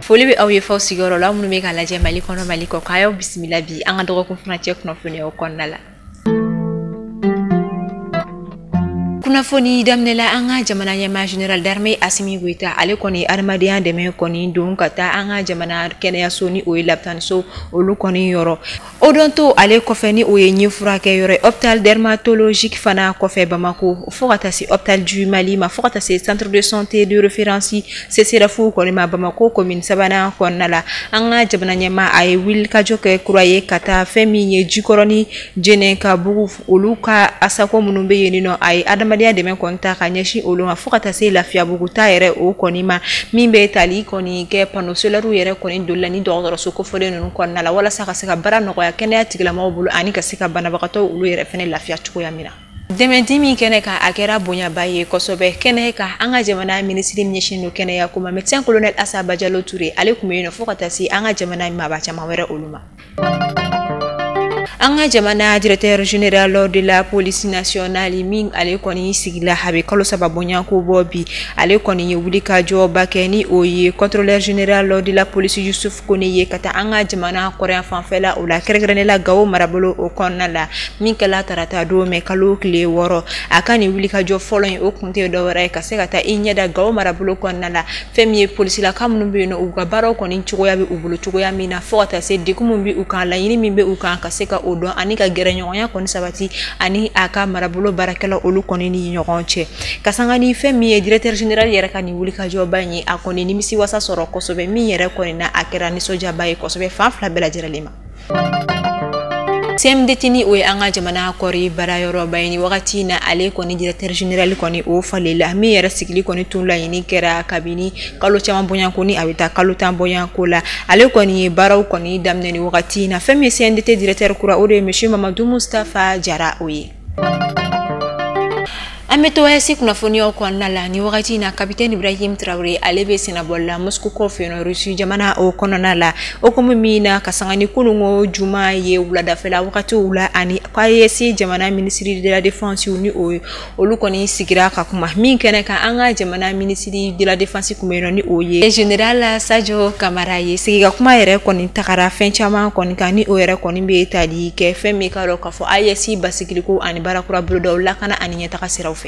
Foli be aw ye faw sigiyɔrɔ la minnu bɛ ka lajɛ Mali kɔnɔ Mali kɔ k'aw bisimila bi an ka dɔgɔkun furancɛ kunnafoniyaw kɔnɔna la. Kunnafoni daminɛla an ka jamana ɲɛmaa Général d'armée Assimi Goïta ale kɔni adamadenya dɛmɛ kɔni don ka taa an ka jamana kɛnɛyaso ni o ye lapitaniso olu kɔni yɔrɔ. O don to ale kɔfɛ ni o ye ɲɛfurakɛ yɔrɔ hôpital dermatologique fana kɔfɛ Bamako fo ka taa se hôpital du Mali ma fo ka taa se centre de santé de référence CCRF kɔni ma Bamako commune sabanan kɔnɔna la an ka jamana ɲɛmaa a ye wulikajɔ kɛ kura ye ka taa fɛn min ye Jikɔrɔni Jɛnɛkabugu olu ka asako minnu bɛ yen nɔ a ye adamadenya dɛmɛ kɔni ta ka ɲɛsin olu ma fo ka taa se Lafiyabugu ta yɛrɛ o kɔni ma min bɛ tali kɔni kɛ panneau solaire yɛrɛ kɔni doli la ni dɔgɔtɔrɔso kofɔlen ninnu kɔnɔna la walasa ka se ka baara nɔgɔya kɛnɛya tigilamɔgɔw bolo ani ka se ka banabagatɔ olu yɛrɛ fɛnɛ lafiya cogoya min na. Dɛmɛdi min kɛnɛ kan a kɛra bonyaba ye kosɛbɛ kɛnɛ kan an ka jamana minisiri min ɲɛsin don kɛnɛya ko ma médecin colonel Asaba Jalo Touré ale kun bɛ yen nɔ fo ka taa se an ka jamana maaba caman wɛrɛ olu ma. An ka jamana directeur général de la police nationale min ale kɔni sigila a bɛ kalo saba bɔɲanko bɔ bi ale kɔni ye wulikajɔba kɛ ni o ye contrôleur général de la police Yusuf Kone ye ka taa an ka jamana kɔrɔyan fanfɛla o la kɛrɛnkɛrɛnnenya Gawo marabolo o kɔnɔna la min kɛla tarata don mɛ kalo tile 6 a ka nin wulikajɔ fɔlɔ in o kun tɛ dɔwɛrɛ ye ka se ka taa i ɲɛda Gawo marabolo kɔnɔna la fɛn min ye polisilaka minnu bɛ yen nɔ u ka baaraw kɔni cogoya bɛ u bolo cogoya min na fo ka taa se degun min bɛ u kan laɲini min bɛ u kan ka se ka o dɔn ani ka gɛrɛɲɔgɔnya kɔni sabati ani a ka marabolo baarakɛla olu kɔni ni ɲɔgɔn cɛ ka sanga ni fɛn min ye directeur général yɛrɛ ka nin wulikajɔba in ye a kɔni nimisi wasa sɔrɔ kosɛbɛ min yɛrɛ kɔni na a kɛra nisɔndiyaba ye kosɛbɛ fan fila bɛɛ lajɛlen ma. CMDT ni o ye an ka jamana kɔri baarayɔrɔba ye ni wagati in na ale kɔni directeur général kɔni o falela min yɛrɛ sigili kɔni tun laɲini kɛra kabini kalo caman bɔɲanko ni a bɛ taa kalo 10 bɔɲanko la ale kɔni ye baaraw kɔni daminɛ ni wagati in na fɛn min ye CNDT directeur kura o de ye monsieur Mamadou Mustafa Jara o ye. An bɛ to AES kunnafoniyaw kɔnɔna la ni wagati in na capitaine Ibrahim Traoré ale bɛ Senabɔl la Moscou kɔfɛ yen Russie jamana o kɔnɔna la o komi min na ka sanga ni kunungo juma ye wuladafɛla wagatiw la ani AES jamana ministre de la défense ni o olu kɔni sigira ka kuma min kɛnɛ kan an ka jamana ministre de la défense kun bɛ yen nɔ ni o ye général Sadio Kamara ye sigi ka kuma yɛrɛ kɔni tagara fɛn caman kɔni kan ni o yɛrɛ kɔni bɛ tali kɛ fɛn min ka dɔn k'a fɔ AES basigiliko ani baarakura bolodaw lakana ani ɲɛtaga siraw fɛ.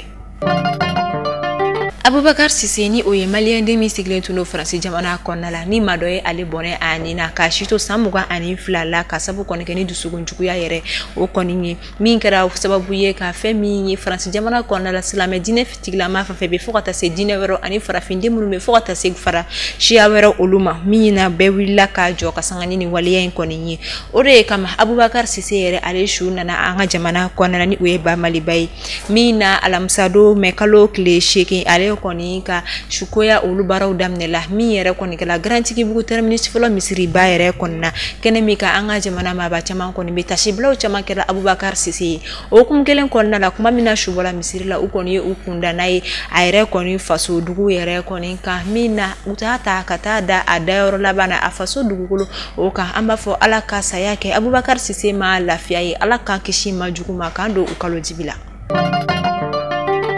Abubakar Sise ni o ye malien demi sigilen tun do Faransi jamana kɔnɔna la ni maa dɔ ye ale bɔnɛ a ni na ka sito san 22 la ka sabu kɔni kɛ ni dusukun juguya yɛrɛ o kɔni ye min kɛra sababu ye ka fɛn min ye Faransi jamana kɔnɔna la silamɛ diinɛ fitigilama fɛn fɛn bɛ fo ka taa se diinɛ wɛrɛ ani farafin minnu bɛ fo ka taa se fara siya wɛrɛ olu ma min na bɛɛ wulila ka jɔ ka sanga ni waleya in kɔni ye o de ye kama Abubakar Sise yɛrɛ ale su nana an ka jamana kɔnɔna la ni o ye ba Maliba ye min na alamisa don mɛ kalo tile 8 ale kɔni ka sukoya olu baaraw daminɛ la min yɛrɛ kɔni kɛla Grand-Tigibugu terminus fɔlɔ misiri ba yɛrɛ kɔni na kɛnɛ min ka an ka jamana maaba caman kɔni bɛ tasibilaw caman kɛra Abubakar Sise ye o kun kelen kɔnɔna la kuma min na subɔla misiri la u kɔni ye u kunda n'a ye a yɛrɛ kɔni faso dugu yɛrɛ kɔni kan min na u t'a ta ka taa da a dayɔrɔ laban na a faso dugukolo o kan an b'a fɔ Ala ka saya kɛ Abubakar Sise ma lafiya ye Ala ka kisi ma jugu ma kan don u kalo dibi la.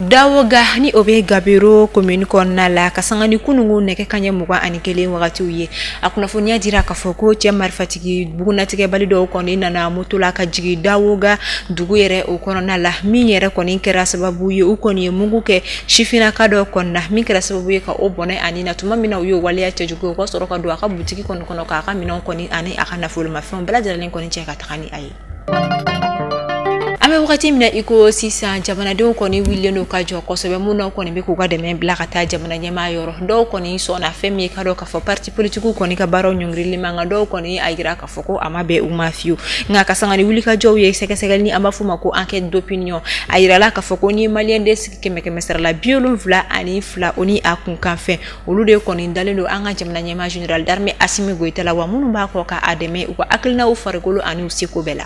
Dawoga ni o bɛ Gabiro commune kɔnɔna la ka sanga ni kunungo nɛgɛ kanɲɛ 21 wagatiw ye a kunnafoniya dira k'a fɔ ko cɛ marifatigi bugunatigɛbali dɔw kɔni nana moto la ka jigin Dawoga dugu yɛrɛ o kɔnɔna la min yɛrɛ kɔni kɛra sababu ye u kɔni ye mugu kɛ sifinaka dɔ kɔnɔna min kɛra sababu ye ka o bɔnɛ ani na tuma min na u ye waleya cɛjugu u ka sɔrɔ ka don a ka butigi kɔnɔ k'a ka minɛnw kɔni ani a ka nafolomafɛnw bɛɛ lajɛlen kɔni cɛ ka taga ni a ye. An bɛ wagati min na i ko sisan jamanadenw kɔni wulilen don ka jɔ kosɛbɛ mun kɔni bɛ k'u ka dɛmɛ bila ka taa jamana ɲɛmaa yɔrɔ dɔw kɔni sɔnna fɛn min ye ka dɔn k'a fɔ parti politique kɔni ka baaraw ɲɔngirilen man kan dɔw kɔni a yira k'a fɔ ko a ma bɛn u ma fiyewu nka ka sanga ni wulikajɔw ye sɛgɛsɛgɛli ni an b'a fɔ ma ko enquête d'opinion a yirala k'a fɔ ko ni malien de sigi 100 sara la 72 o ni a kunkan fɛn olu de kɔni dalen don an ka jamana ɲɛmaa Général d'armée Assimi Goïta la wa minnu b'a kɔ ka a dɛmɛ u ka hakilinaw farikolo ani u seko bɛɛ la.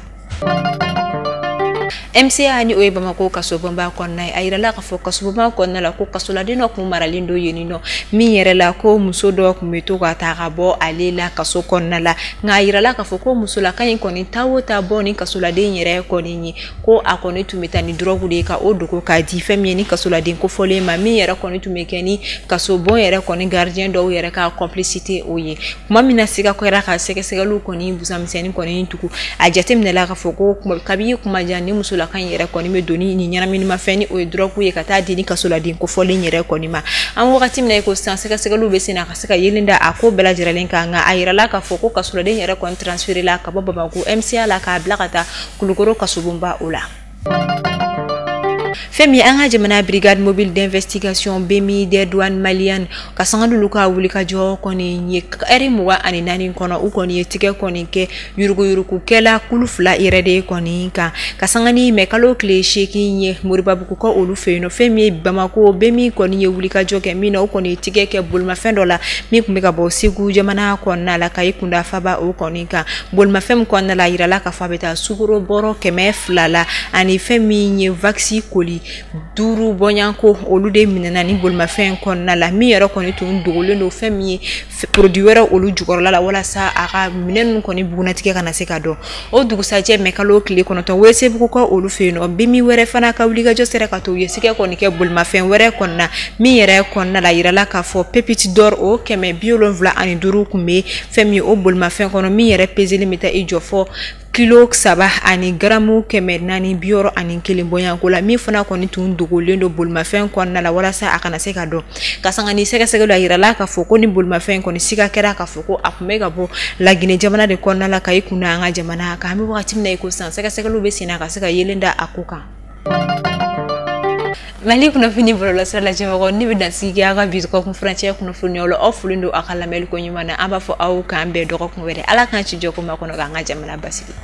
MCA ni o ye Bamako kaso bonba kɔnɔna ye a yirala k'a fɔ kaso bonba kɔnɔna la ko kasoladen dɔ kun maralen dɔ yen nɔ min yɛrɛ la ko muso dɔ kun bɛ to ka taa ka bɔ ale la kaso kɔnɔna la nka a yirala k'a fɔ ko musolaka in kɔni taa o taa bɔ ni kasoladen yɛrɛ kɔni ye ko a kɔni tun bɛ taa ni drogue de ye ka o dogo k'a di fɛn min ye ni kasoladen kofɔlen ma min yɛrɛ kɔni tun bɛ kɛ ni kasobon yɛrɛ kɔni gardien dɔw yɛrɛ ka complicité o ye kuma min na siga kɛra ka sɛgɛsɛgɛliw kɔni busamisɛnnin kɔni tugu a jateminɛla k'a fɔ ko kabi kuma jan ni musolaka in yɛrɛ kɔni bɛ doni ni ɲɛnaminimafɛn ni o ye drogue ye ka taa di ni kasoladen kofɔlen yɛrɛ kɔni ma an wagati min na ko sisan sɛgɛsɛgɛliw bɛ sen na ka se ka yelen da a ko bɛɛ lajɛlen kan nka a yirala k'a fɔ ko kasoladen yɛrɛ kɔni transféré la ka bɔ Bamako MCA la k'a bila ka taa Kulukoro kasobonba o la. Femi an ka jamana brigade mobile d'investigation BMI des douanes maliennes ka sangadu ka wuli ka jɔ kɔni ye eri 24 kɔnɔ u kɔni ye tigɛ kɔni kɛ yurugu kɛla kulu fila yɛrɛ de kɔni kan ka sangani mɛ kalo tile 8 ye Moribabugu ka olu fɛ yen fɛn min Bamako BMI kɔni ye wuli ka jɔ kɛ min na u kɔni ye tigɛ kɛ bolimafɛn dɔ la min kun bɛ ka bɔ Segu jamana kɔnɔna la ka i kunda faba o kɔni kan bolimafɛn min kɔnɔna la yirala ka fɔ a bɛ taa sukoro bɔrɔ 200 la ani fɛn min ye vaccine koli 5 bɔɲanko olu de minɛna ni bolimafɛn kɔnɔna la min yɛrɛ kɔni tun dogolen don fɛn min ye produit wɛrɛ olu jukɔrɔla la walasa a ka minɛn ninnu kɔni bugunatigɛ kana se ka dɔn o dugusajɛ mɛ kalo tile 9 Welesebugu ka olu fɛ yen nɔ BMI wɛrɛ fana ka wulikajɔ sera ka to u ye sigɛ kɔni kɛ bolimafɛn wɛrɛ kɔnɔna min yɛrɛ kɔnɔna la yirala k'a fɔ Pepite d'or o 175 kun bɛ fɛn min ye o bolimafɛn kɔnɔ min yɛrɛ peseli bɛ taa i jɔ fɔ kilo 7 ani gramu 461 bɔɲanko la min fana kɔni tun dogolen don bolimafɛn kɔnɔna la walasa a kana se ka dɔn ka sanga ni sɛgɛsɛgɛliw yirala k'a fɔ ko ni bolimafɛn kɔni siga kɛra k'a fɔ ko a kun bɛ ka bɔ Laginɛ jamana de kɔnɔna la ka i kunna an ka jamana kan an bɛ wagati min na ko sisan sɛgɛsɛgɛliw bɛ sen na ka se ka yelen da a ko kan. Mali kunnafoni bɔlɔlɔsira lajɛbagaw ne bɛ dansigi a ka bi dɔgɔkun furancɛ kunnafoniyaw la aw folen don a ka lamɛnni ko ɲuman na an b'a fɔ aw k'an bɛn dɔgɔkun wɛrɛ Ala k'an ci jɔ ko ma kɔnɔ k'an ka jamana basigi.